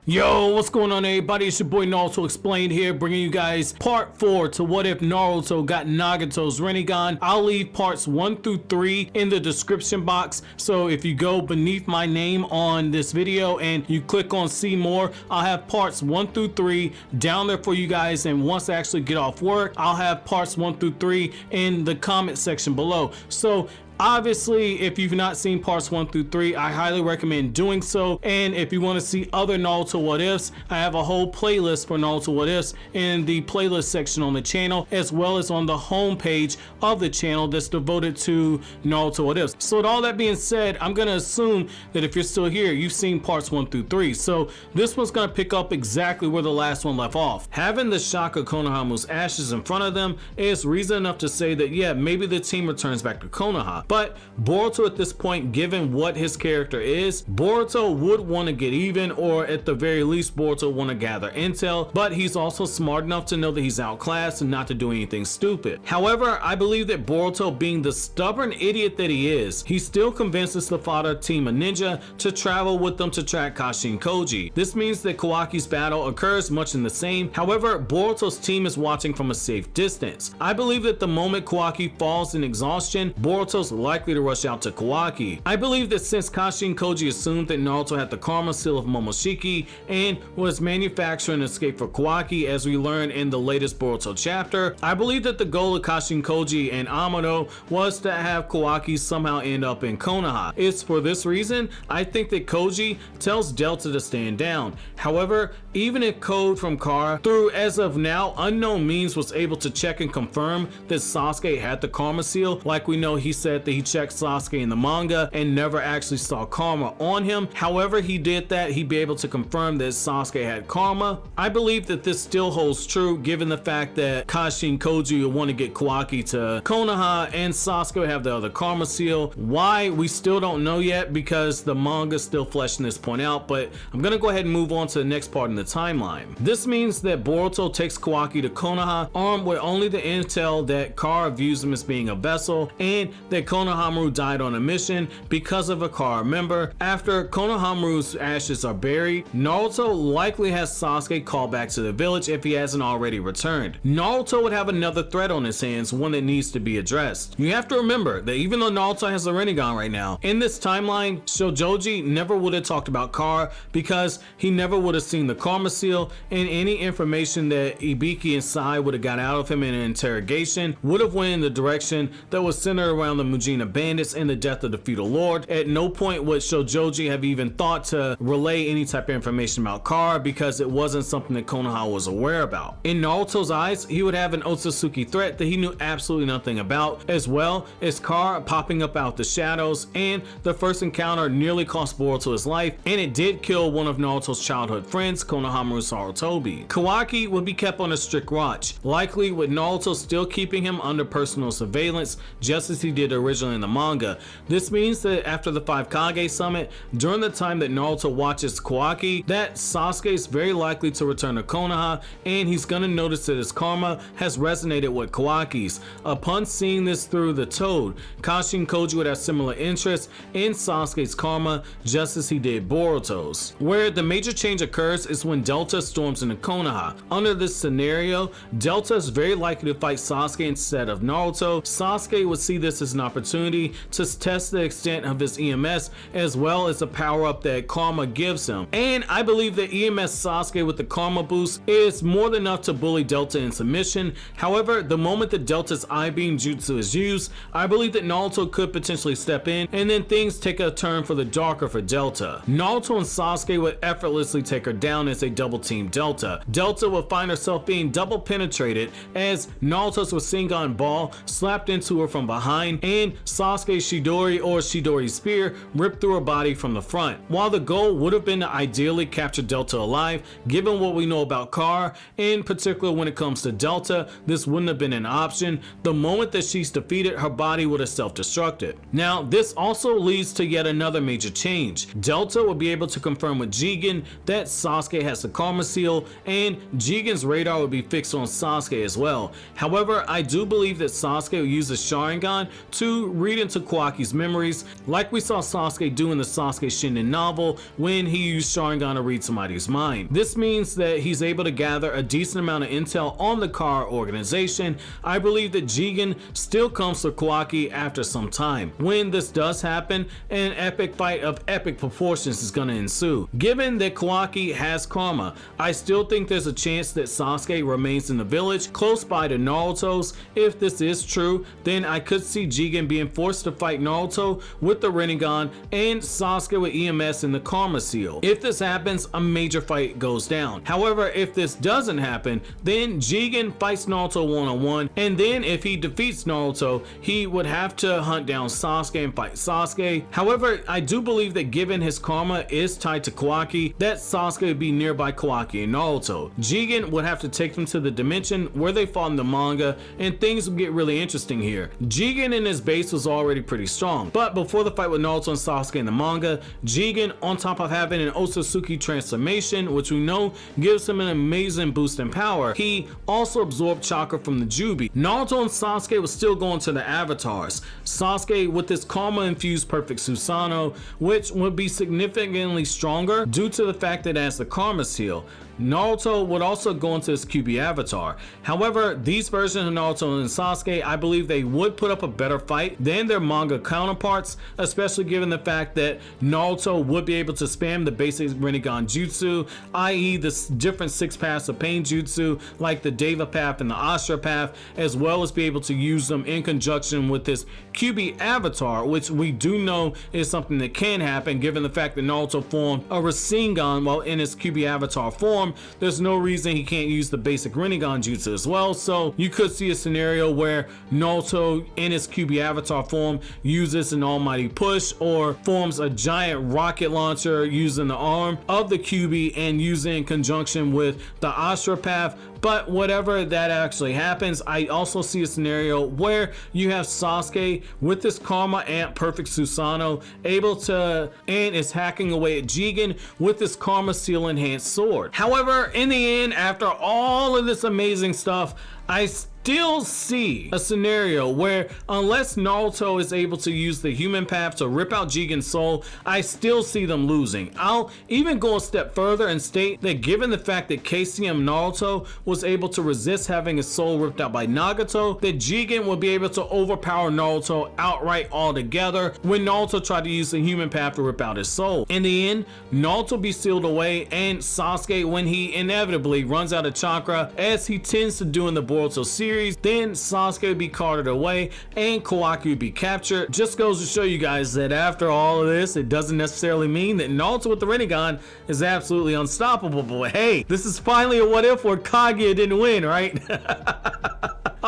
Yo, what's going on everybody? It's your boy Naruto Explained here, bringing you guys part 4 to what if Naruto got Nagato's Rinnegan. I'll leave parts 1 through 3 in the description box, so if you go beneath my name on this video and you click on see more, I'll have parts 1 through 3 down there for you guys, and once I actually get off work, I'll have parts 1 through 3 in the comment section below. So obviously, if you've not seen parts 1 through 3, I highly recommend doing so. And if you want to see other Naruto what ifs, I have a whole playlist for Naruto what ifs in the playlist section on the channel, as well as on the home page of the channel that's devoted to Naruto what ifs. So with all that being said, I'm going to assume that if you're still here, you've seen parts 1 through 3. So this one's going to pick up exactly where the last one left off. Having the shock of Konohama's ashes in front of them is reason enough to say that, yeah, maybe the team returns back to Konoha. But Boruto at this point, given what his character is, Boruto would want to get even, or at the very least Boruto want to gather intel, but he's also smart enough to know that he's outclassed and not to do anything stupid. However, I believe that Boruto, being the stubborn idiot that he is, he still convinces the father team of ninja to travel with them to track Kashin Koji. This means that Kawaki's battle occurs much in the same, however Boruto's team is watching from a safe distance. I believe that the moment Kawaki falls in exhaustion, Boruto's likely to rush out to Kawaki. I believe that since Kashin Koji assumed that Naruto had the karma seal of Momoshiki and was manufacturing an escape for Kawaki, as we learn in the latest Boruto chapter, I believe that the goal of Kashin Koji and Amano was to have Kawaki somehow end up in Konoha. It's for this reason I think that Koji tells Delta to stand down. However, even if Code from Kara, through as of now unknown means, was able to check and confirm that Sasuke had the karma seal, like we know he said that he checked Sasuke in the manga and never actually saw karma on him. However he did that, he'd be able to confirm that Sasuke had karma. I believe that this still holds true given the fact that Kashin Koji will want to get Kawaki to Konoha and Sasuke will have the other karma seal. Why, we still don't know yet because the manga's still fleshing this point out, but I'm gonna go ahead and move on to the next part in the timeline. This means that Boruto takes Kawaki to Konoha armed with only the intel that Kara views him as being a vessel and that Konohamaru died on a mission because of a Kara member. After Konohamaru's ashes are buried, Naruto likely has Sasuke called back to the village if he hasn't already returned. Naruto would have another threat on his hands, one that needs to be addressed. You have to remember that even though Naruto has a Rinnegan right now, in this timeline, Shojoji never would have talked about Kara because he never would have seen the karma seal, and any information that Ibiki and Sai would have got out of him in an interrogation would have went in the direction that was centered around the Mujina bandits and the death of the feudal lord. At no point would Shojoji have even thought to relay any type of information about Kara because it wasn't something that Konoha was aware about. In Naruto's eyes, he would have an Otsutsuki threat that he knew absolutely nothing about, as well as Kara popping up out the shadows, and the first encounter nearly cost Boruto his life, and it did kill one of Naruto's childhood friends, Konohamaru Sarutobi. Kawaki would be kept on a strict watch, likely with Naruto still keeping him under personal surveillance just as he did originally in the manga. This means that after the 5 Kage summit, during the time that Naruto watches Kawaki, that Sasuke is very likely to return to Konoha, and he's gonna notice that his karma has resonated with Kawaki's. Upon seeing this through the Toad, Kashin Koji would have similar interests in Sasuke's karma just as he did Boruto's. Where the major change occurs is when Delta storms into Konoha. Under this scenario, Delta is very likely to fight Sasuke instead of Naruto. Sasuke would see this as an opportunity to test the extent of his EMS as well as the power up that karma gives him. And I believe that EMS Sasuke with the karma boost is more than enough to bully Delta in submission. However, the moment that Delta's eye beam jutsu is used, I believe that Naruto could potentially step in and then things take a turn for the darker for Delta. Naruto and Sasuke would effortlessly take her down as they double team Delta. Delta would find herself being double penetrated as Naruto's Rasengan ball slapped into her from behind and Sasuke's Chidori or Chidori spear ripped through her body from the front. While the goal would have been to ideally capture Delta alive, given what we know about Kara, in particular when it comes to Delta, this wouldn't have been an option. The moment that she's defeated, her body would have self-destructed. Now, this also leads to yet another major change. Delta will be able to confirm with Jigen that Sasuke has the karma seal, and Jigen's radar will be fixed on Sasuke as well. However, I do believe that Sasuke will use the Sharingan to to read into Kawaki's memories, like we saw Sasuke do in the Sasuke Shinden novel when he used Sharingan to read somebody's mind. This means that he's able to gather a decent amount of intel on the Kara organization. I believe that Jigen still comes to Kawaki after some time. When this does happen, an epic fight of epic proportions is going to ensue. Given that Kawaki has karma, I still think there's a chance that Sasuke remains in the village close by to Naruto's. If this is true, then I could see Jigen being forced to fight Naruto with the Rinnegan and Sasuke with EMS and the Karma Seal. If this happens, a major fight goes down. However, if this doesn't happen, then Jigen fights Naruto one-on-one, and then if he defeats Naruto, he would have to hunt down Sasuke and fight Sasuke. However, I do believe that given his karma is tied to Kawaki, that Sasuke would be nearby Kawaki and Naruto. Jigen would have to take them to the dimension where they fought in the manga, and things would get really interesting here. Jigen in his base was already pretty strong, but before the fight with Naruto and Sasuke in the manga, Jigen, on top of having an Otsutsuki transformation, which we know gives him an amazing boost in power, he also absorbed chakra from the Jubi. Naruto and Sasuke was still going to the avatars. Sasuke with his karma infused perfect Susanoo, which would be significantly stronger due to the fact that it has the karma seal. Naruto would also go into his QB avatar. However, these versions of Naruto and Sasuke, I believe they would put up a better fight than their manga counterparts, especially given the fact that Naruto would be able to spam the basic Rinnegan jutsu, i.e. the different 6 paths of pain jutsu, like the Deva path and the Astra path, as well as be able to use them in conjunction with his QB avatar, which we do know is something that can happen given the fact that Naruto formed a Rasengan while in his QB avatar form. There's no reason he can't use the basic Rinnegan jutsu as well, so you could see a scenario where Naruto in his QB avatar form uses an almighty push or forms a giant rocket launcher using the arm of the QB and using in conjunction with the Astra path. But whatever that actually happens, I also see a scenario where you have Sasuke with his Karma Amp Perfect Susanoo able to, and is hacking away at Jigen with his Karma Seal Enhanced Sword. However, in the end, after all of this amazing stuff, I still see a scenario where unless Naruto is able to use the human path to rip out Jigen's soul, I still see them losing. I'll even go a step further and state that given the fact that KCM Naruto was able to resist having his soul ripped out by Nagato, that Jigen will be able to overpower Naruto outright altogether when Naruto tried to use the human path to rip out his soul. In the end, Naruto will be sealed away, and Sasuke, when he inevitably runs out of chakra, as he tends to do in the Boruto series, then Sasuke would be carted away and Kawaki would be captured. Just goes to show you guys that after all of this, it doesn't necessarily mean that Naruto with the Rinnegan is absolutely unstoppable. But hey, this is finally a what if where Kaguya didn't win, right?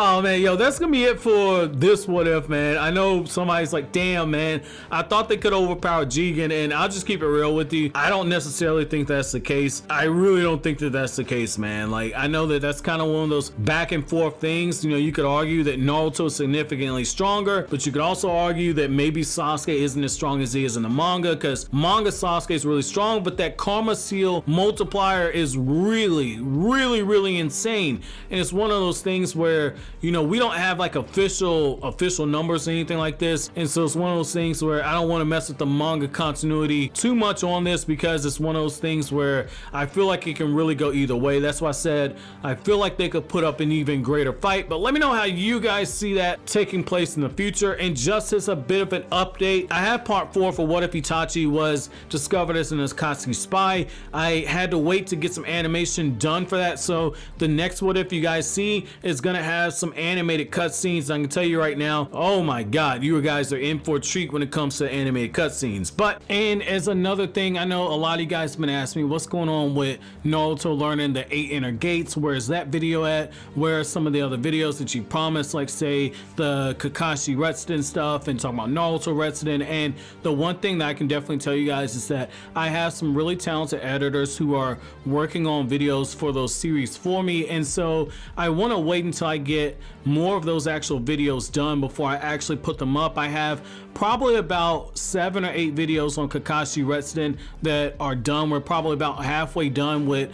Oh man, yo, that's gonna be it for this what if, man. I know somebody's like, damn man, I thought they could overpower Jigen, and I'll just keep it real with you. I don't necessarily think that's the case. I really don't think that that's the case, man. Like, I know that that's kind of one of those back and forth things. You know, you could argue that Naruto is significantly stronger, but you could also argue that maybe Sasuke isn't as strong as he is in the manga, because manga Sasuke is really strong, but that Karma Seal multiplier is really, really, really insane. And it's one of those things where, you know, we don't have like official numbers or anything like this, and so it's one of those things where I don't want to mess with the manga continuity too much on this, because it's one of those things where I feel like it can really go either way. That's why I said I feel like they could put up an even greater fight. But let me know how you guys see that taking place in the future. And just as a bit of an update, I have part 4 for What If Itachi was discovered as an Akatsuki spy. I had to wait to get some animation done for that, so the next What If you guys see is gonna have some animated cutscenes. I can tell you right now, oh my god, you guys are in for a treat when it comes to animated cutscenes. But, and as another thing, I know a lot of you guys have been asking me what's going on with Naruto learning the 8 inner gates. Where's that video at? Where are some of the other videos that you promised, like say the Kakashi Retsuden stuff and talking about Naruto Retsuden? And the one thing that I can definitely tell you guys is that I have some really talented editors who are working on videos for those series for me, and so I want to wait until I get get more of those actual videos done before I actually put them up. I have probably about 7 or 8 videos on Kakashi Redsden that are done. We're probably about halfway done with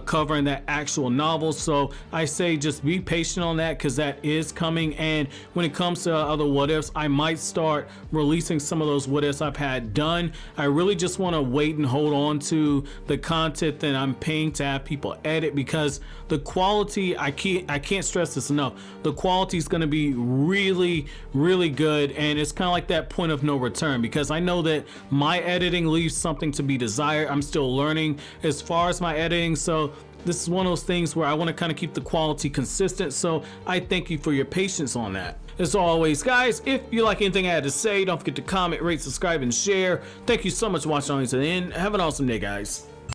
covering that actual novel, so I say just be patient on that because that is coming. And when it comes to other what ifs, I might start releasing some of those what ifs I've had done. I really just want to wait and hold on to the content that I'm paying to have people edit, because the quality, I can't stress this enough, the quality is going to be really good, and it's kind of like that point of no return, because I know that my editing leaves something to be desired. I'm still learning as far as my editing, so this is one of those things where I want to kind of keep the quality consistent, so I thank you for your patience on that. As always, guys, if you like anything I had to say, don't forget to comment, rate, subscribe, and share. Thank you so much for watching all the way to the end. Have an awesome day, guys.